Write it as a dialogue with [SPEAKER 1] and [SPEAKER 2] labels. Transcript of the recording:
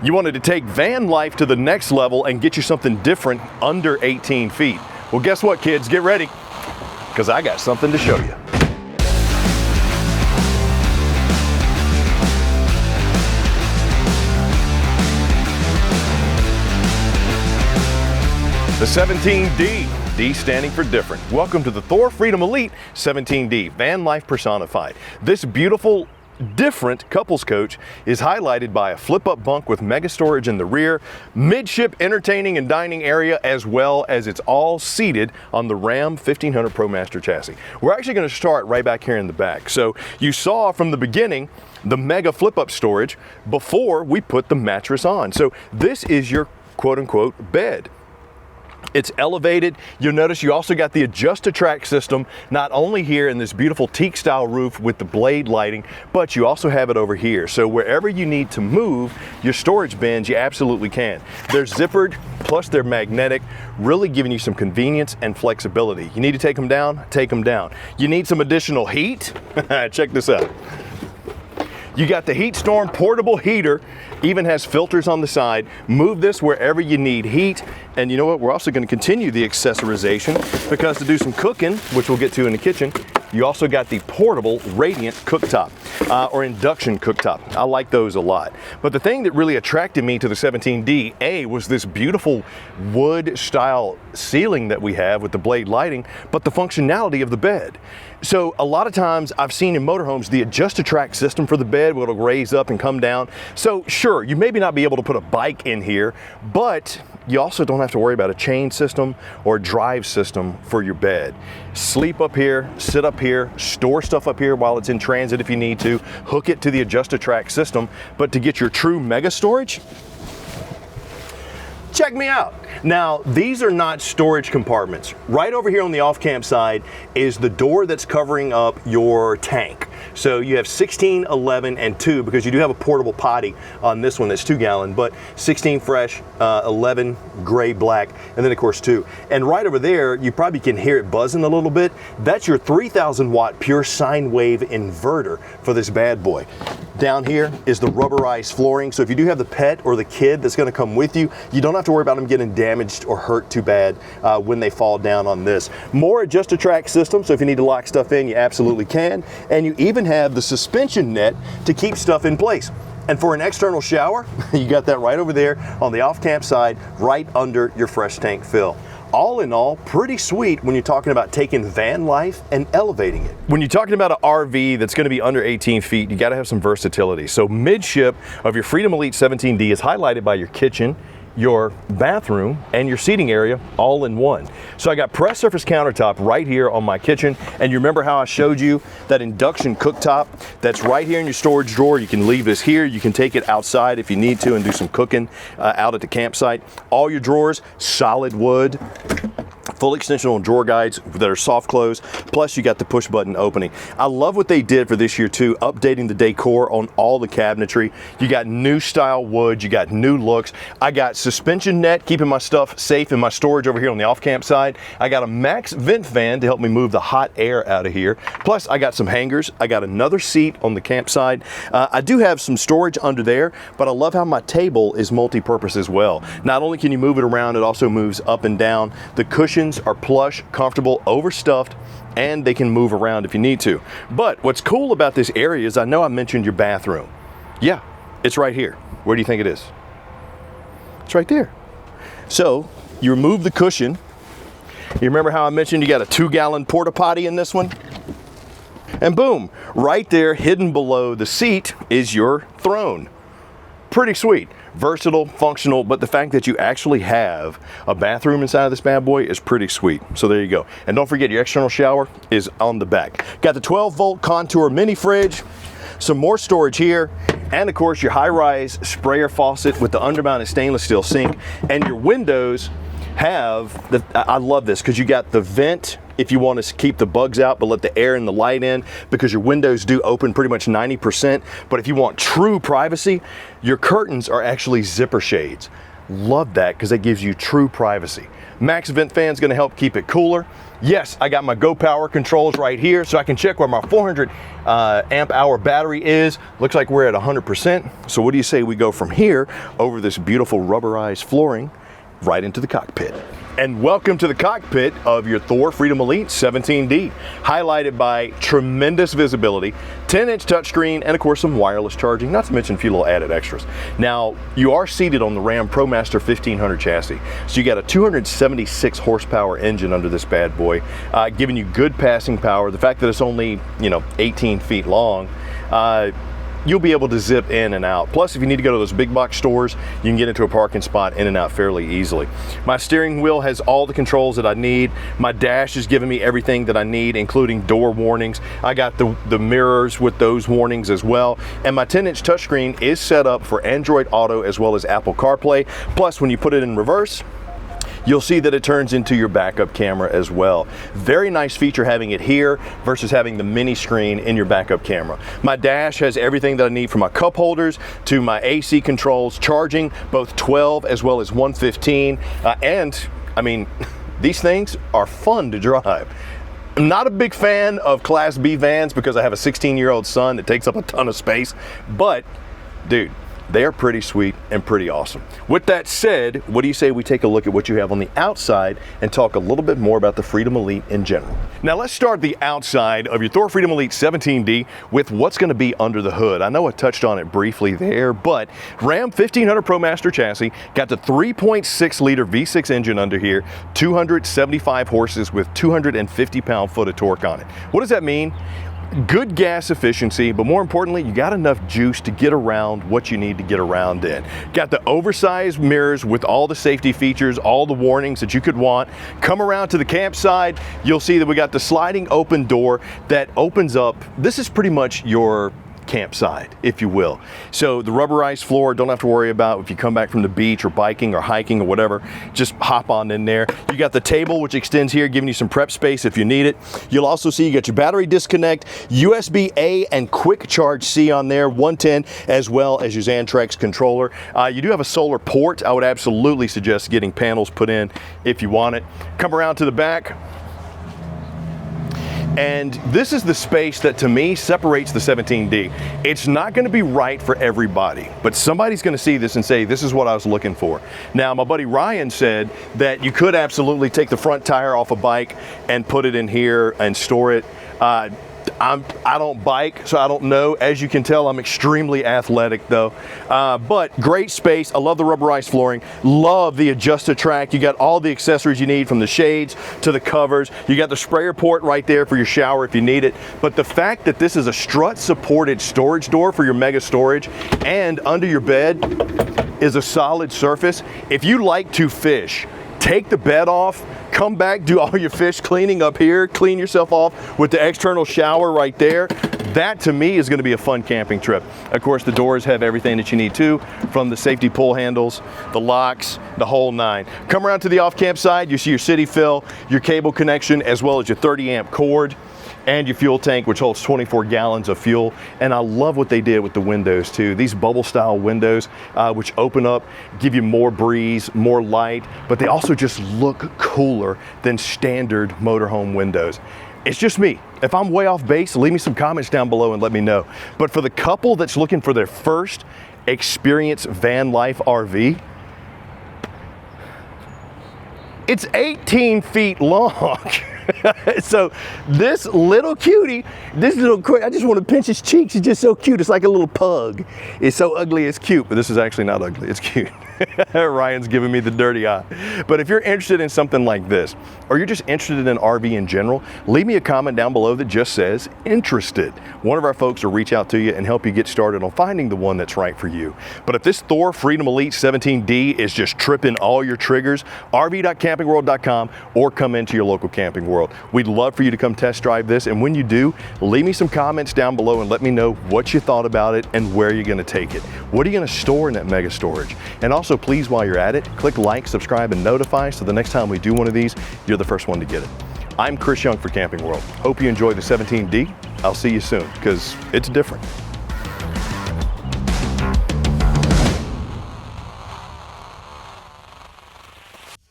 [SPEAKER 1] You wanted to take van life to the next level and get you something different under 18 feet. Well, guess what, kids? Get ready, because I got something to show you. The 17D, D standing for different. Welcome to the Thor Freedom Elite 17D, van life personified. This beautiful, different couples coach is highlighted by a flip-up bunk with mega storage in the rear, midship entertaining and dining area, as well as it's all seated on the RAM 1500 ProMaster chassis. We're actually going to start right back here in the back. So you saw from the beginning the mega flip-up storage before we put the mattress on. So this is your quote-unquote bed. It's elevated. You'll notice you also got the adjust-to-track system, not only here in this beautiful teak style roof with the blade lighting, but you also have it over here. So wherever you need to move your storage bins, you absolutely can. They're zippered, plus they're magnetic, really giving you some convenience and flexibility. You need to take them down, take them down. You need some additional heat? Check this out. You got the Heat Storm portable heater, even has filters on the side. Move this wherever you need heat. And you know what? We're also going to continue the accessorization, because to do some cooking, which we'll get to in the kitchen, you also got the portable radiant cooktop or induction cooktop. I like those a lot. But the thing that really attracted me to the 17D, was this beautiful wood style ceiling that we have with the blade lighting, but the functionality of the bed. So a lot of times I've seen in motorhomes the adjust-to-track system for the bed where it'll raise up and come down. So sure, you maybe not be able to put a bike in here, but you also don't have to worry about a chain system or drive system for your bed. Sleep up here, sit up here, store stuff up here while it's in transit if you need to, hook it to the adjust-to-track system. But to get your true mega storage, check me out. Now, these are not storage compartments. Right over here on the off-camp side is the door that's covering up your tank. So you have 16, 11, and 2, because you do have a portable potty on this one that's 2 gallon, but 16 fresh, 11 gray, black, and then of course 2. And right over there, you probably can hear it buzzing a little bit. That's your 3,000 watt pure sine wave inverter for this bad boy. Down here is the rubberized flooring. So if you do have the pet or the kid that's gonna come with you, you don't have to worry about them getting damaged or hurt too bad when they fall down on this. More adjust-to-track system, so if you need to lock stuff in, you absolutely can. And you even have the suspension net to keep stuff in place. And for an external shower, you got that right over there on the off-camp side, right under your fresh tank fill. All in all, pretty sweet when you're talking about taking van life and elevating it. When you're talking about an RV that's going to be under 18 feet, you got to have some versatility. So midship of your Freedom Elite 17D is highlighted by your kitchen, your bathroom, and your seating area all in one. So I got pressed surface countertop right here on my kitchen, and you remember how I showed you that induction cooktop that's right here in your storage drawer. You can leave this here, you can take it outside if you need to and do some cooking out at the campsite. All your drawers, solid wood, full extensional drawer guides that are soft close, plus you got the push button opening. I love what they did for this year too, updating the decor on all the cabinetry. You got new style wood, you got new looks. I got suspension net keeping my stuff safe in my storage over here on the off-camp side. I got a max vent fan to help me move the hot air out of here. Plus I got some hangers. I got another seat on the campsite. I do have some storage under there, but I love how my table is multi-purpose as well. Not only can you move it around, it also moves up and down. The cushions are plush, comfortable, overstuffed, and they can move around if you need to. But what's cool about this area is I know I mentioned your bathroom. Yeah, it's right here. Where do you think it is? It's right there. So you remove the cushion. You remember how I mentioned you got a 2 gallon porta potty in this one? And boom, right there hidden below the seat is your throne. Pretty sweet. Versatile, functional, but the fact that you actually have a bathroom inside of this bad boy is pretty sweet. So there you go. And don't forget, your external shower is on the back. Got the 12-volt Contour mini fridge, some more storage here, and of course your high-rise sprayer faucet with the undermounted stainless steel sink. And your windows have, I love this because you got the vent if you want to keep the bugs out but let the air and the light in, because your windows do open pretty much 90%. But if you want true privacy, your curtains are actually zipper shades. Love that, because that gives you true privacy. Max vent fan is going to help keep it cooler. Yes, I got my Go Power controls right here, so I can check where my 400 amp hour battery is. Looks like we're at 100%. So what do you say we go from here over this beautiful rubberized flooring right into the cockpit? And welcome to the cockpit of your Thor Freedom Elite 17D, highlighted by tremendous visibility, 10-inch touchscreen, and of course some wireless charging, not to mention a few little added extras. Now, you are seated on the RAM ProMaster 1500 chassis, so you got a 276 horsepower engine under this bad boy, giving you good passing power. The fact that it's only, 18 feet long, you'll be able to zip in and out. Plus, if you need to go to those big box stores, you can get into a parking spot in and out fairly easily. My steering wheel has all the controls that I need. My dash is giving me everything that I need, including door warnings. I got the mirrors with those warnings as well. And my 10-inch touchscreen is set up for Android Auto as well as Apple CarPlay. Plus, when you put it in reverse, you'll see that it turns into your backup camera as well. Very nice feature having it here versus having the mini screen in your backup camera. My dash has everything that I need from my cup holders to my AC controls, charging both 12 as well as 115. And I mean, these things are fun to drive. I'm not a big fan of Class B vans because I have a 16-year-old son that takes up a ton of space, but dude, they are pretty sweet and pretty awesome. With that said, what do you say we take a look at what you have on the outside and talk a little bit more about the Freedom Elite in general? Now let's start the outside of your Thor Freedom Elite 17D with what's going to be under the hood. I know I touched on it briefly there, but RAM 1500 ProMaster chassis, got the 3.6 liter V6 engine under here, 275 horses with 250 pound-foot of torque on it. What does that mean? Good gas efficiency, but more importantly, you got enough juice to get around what you need to get around in. Got the oversized mirrors with all the safety features, all the warnings that you could want. Come around to the campsite, you'll see that we got the sliding open door that opens up. This is pretty much your campsite, if you will. So the rubberized floor, don't have to worry about if you come back from the beach or biking or hiking or whatever, just hop on in there. You got the table, which extends here, giving you some prep space if you need it. You'll also see you got your battery disconnect, USB-A and quick charge C on there, 110, as well as your Xantrex controller. You do have a solar port. I would absolutely suggest getting panels put in if you want it. Come around to the back. And this is the space that to me separates the 17D. It's not going to be right for everybody, but somebody's going to see this and say, this is what I was looking for. Now, my buddy Ryan said that you could absolutely take the front tire off a bike and put it in here and store it. I don't bike, so I don't know. As you can tell, I'm extremely athletic though. But great space. I love the rubberized flooring. Love the Adjust-A-Track. You got all the accessories you need, from the shades to the covers. You got the sprayer port right there for your shower if you need it. But the fact that this is a strut-supported storage door for your mega storage, and under your bed is a solid surface. If you like to fish, take the bed off, come back, do all your fish cleaning up here, clean yourself off with the external shower right there. That to me is going to be a fun camping trip. Of course, the doors have everything that you need too, from the safety pull handles, the locks, the whole nine. Come around to the off-camp side, you see your city fill, your cable connection, as well as your 30 amp cord, and your fuel tank, which holds 24 gallons of fuel. And I love what they did with the windows too. These bubble style windows, which open up, give you more breeze, more light, but they also just look cooler than standard motorhome windows. It's just me. If I'm way off base, leave me some comments down below and let me know. But for the couple that's looking for their first experience van life RV, it's 18 feet long. So this little cutie, I just want to pinch his cheeks. He's just so cute. It's like a little pug. It's so ugly, it's cute, but this is actually not ugly, it's cute. Ryan's giving me the dirty eye. But if you're interested in something like this, or you're just interested in RV in general, leave me a comment down below that just says interested. One of our folks will reach out to you and help you get started on finding the one that's right for you. But if this Thor Freedom Elite 17D is just tripping all your triggers, rv.campingworld.com, or come into your local Camping World. We'd love for you to come test drive this, and when you do, leave me some comments down below and let me know what you thought about it and where you're going to take it. What are you going to store in that mega storage? And also, please, while you're at it, click like, subscribe, and notify, so the next time we do one of these, you're the first one to get it. I'm Chris Young for Camping World. Hope you enjoy the 17D. I'll see you soon, because it's different.